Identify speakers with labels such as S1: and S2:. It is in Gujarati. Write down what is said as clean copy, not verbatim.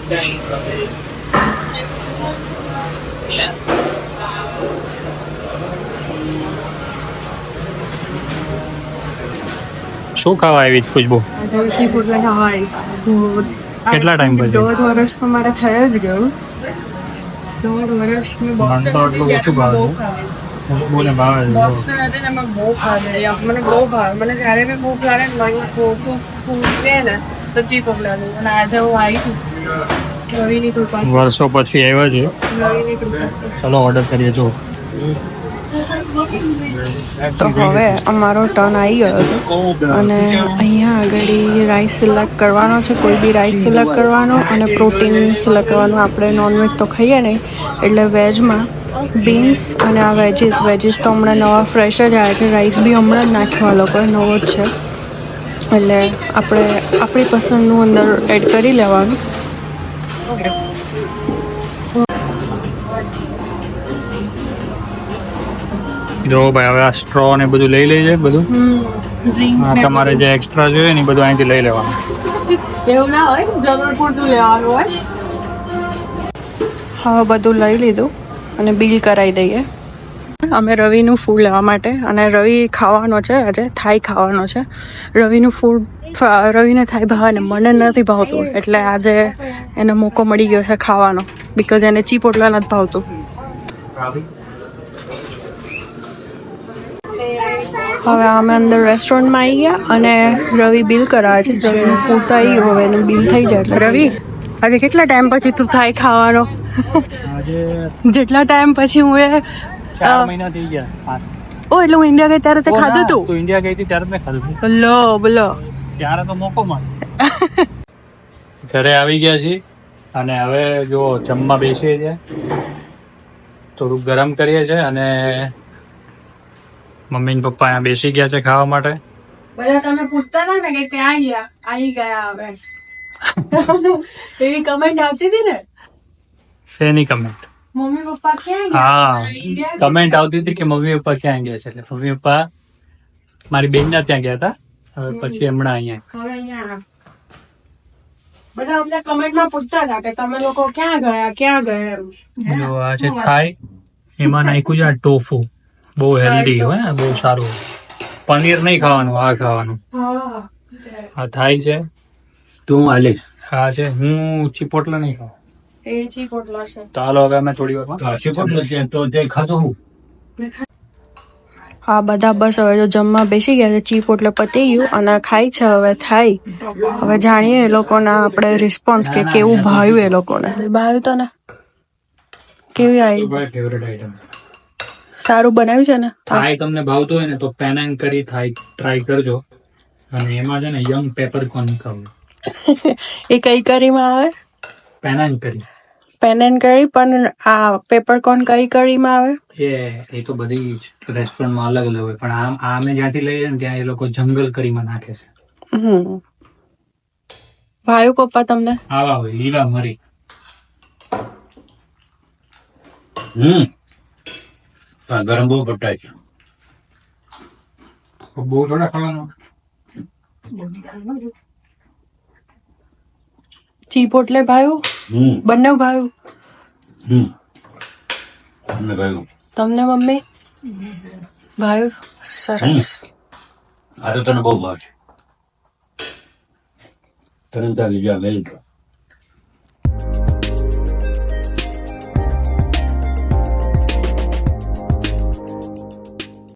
S1: શું ખાવા આવી ખુશ્બુ?
S2: સી ફૂડ ખાવા આવી.
S1: કેટલા ટાઈમ પછી?
S2: 1.5 વર્ષમાં મારે થઈ જ ગયું. 1.5 વર્ષ મેં બોક્સર
S1: મને ભાવે
S2: બોક્સર હતી ને એમાં બહુ ખાધે. મને બહુ ભાવે. મને જ્યારે બી ભૂખ લાગે ને ફૂડ લે ને તો ચી ફૂડ લાગે. અને આજે હું આવી છું રવિની કૃપા.
S1: વર્ષો પછી આવ્યા છે.
S2: રવિની કૃપા.
S1: ચલો ઓર્ડર કરીએ. જો
S2: તો હવે અમારો ટર્ન આવી ગયો છે અને અહીંયા આગળ રાઈસ સિલેક્ટ કરવાનો છે. કોઈ બી રાઈસ સિલેક્ટ કરવાનો અને પ્રોટીન સિલેક્ટ કરવાનું. આપણે નોનવેજ તો ખાઈએ નહીં એટલે વેજમાં બીન્સ અને આ વેજીસ તો હમણાં નવા ફ્રેશ જ આવ્યા છે. રાઈસ બી હમણાં જ નાખ્યો આ લોકોએ, નવો જ છે. એટલે આપણે આપણી પસંદનું અંદર એડ કરી લેવાનું.
S1: જો ભાઈ હવે આ સ્ટ્રો ને બધું લઈ લેજે. બધું તમારે જે એક્સ્ટ્રા જોઈએ ને એ બધું અહીંથી લઈ લેવાનું.
S2: એવું ના હોય, જરૂર પૂરતું લેવાનું હોય. હવે બધું લઈ લીધું અને બિલ કરાવી દઈએ. અમે રવિનું ફૂડ લેવા માટે, અને રવિ ખાવાનો છે આજે, થાઈ ખાવાનો છે. રવિનું ફૂડ, રવિને થાઈ ભાવે ને મને નથી ભાવતું, એટલે આજે એને મોકો મળી ગયો છે ખાવાનો. બિકોઝ એને ચીપોટલા નથી ભાવતું. હવે અમે અંદર રેસ્ટોરન્ટમાં આવી ગયા અને રવિ બિલ કરાવે છે. રવિનું ફૂડ તો આવી ગયું, હવે એનું બિલ થઈ જાય. એટલે રવિ, આજે કેટલા ટાઈમ પછી તું થાઈ ખાવાનો? જેટલા ટાઈમ પછી હું
S1: 4 મહિના થઈ ગયા.
S2: ઓ એટલે હું ઇન્ડિયા ગઈ ત્યારે તે ખાધું તું?
S1: તું ઇન્ડિયા ગઈ હતી ત્યારે મેં ખાધું.
S2: બોલો
S1: ત્યારે તો મોકો મળે. ઘરે આવી ગયા છીએ અને હવે જો જમવા બેસીએ છીએ. થોડુંક ગરમ કરીએ છીએ અને મમ્મી ને પપ્પા અહીંયા બેસી ગયા છે ખાવા માટે.
S2: બધા તમે પૂછતા હતા ને કે ક્યાં ગયા? આવી ગયા હવે. એવી કમેન્ટ આવતી હતી ને.
S1: શેની કમેન્ટ?
S2: મમ્મી પપ્પા ક્યાં ગયા?
S1: હા, કમેન્ટ આવતી હતી કે મમ્મી પપ્પા ક્યાં ગયા છે. એટલે મમ્મી પપ્પા મારી બેન ના ત્યાં ગયા હતા. હવે પછી હમણાં અહીંયા
S2: બધા અમને કમેન્ટમાં પૂછતા હતા કે તમે લોકો ક્યાં ગયા એમ.
S1: જો આ છે થાઈ, એમાં નાખ્યું છે આ ટોફુ. બહુ હેલ્ધી હોય, બહુ સારું. પનીર નહીં ખાવાનું, આ ખાવાનું. આ થાઈ છે.
S3: તું હાલે
S1: હા છે. હું ચીપોટલા નહીં ખાઉં.
S2: એ ચીપોટલા છે.
S1: તો હાલો હવે અમે થોડી વારમાં.
S3: તો તે ખાધું હું.
S2: હા બધા બસ હવે જો જમવા બેસી ગયા છે. ચીપોટલે પતી ગયું અને ખાય છે હવે થાઈ. હવે જાણીએ એ લોકોના આપણે રિસ્પોન્સ કે કેવું ભાવ્યું એ લોકોને. ભાવ્યું તને? કેવી આવી?
S1: Favourite item.
S2: સારું બનાવ્યું છે ને?
S1: થાઈ તમને ભાવતું હોય ને તો પેનંગ કરી થાઈ ટ્રાય કરજો. અને એમાં છે ને યંગ પેપરકોર્ન ખાવું.
S2: એ કઈ કરીમાં આવે?
S1: પેનંગ કરી.
S2: પેન કરી, પણ આ પેપરકોર્ન કઈ કરીમાં આવે?
S1: એ તો બધી રેસ્ટોરન્ટમાં અલગ અલગ હોય, પણ આ અમે જ્યાંથી લઈએ ને ત્યાં એ લોકો જંગલ કરીમાં નાખે છે.
S2: ભાઈ પપ્પા તમને?
S1: આવા હોય લીલા મરી.
S3: ગરમ બહુ પટાય છે.
S1: બહુ થોડા ખાવાનું.
S2: ચીપોટલે ભાવ્યું? બંને ભાવ્યું? તમને મમ્મી ભાવ્યું? સરસ.
S3: આ તો તને બહુ ભાવ છે. તને ત્યાં લીધા મેલ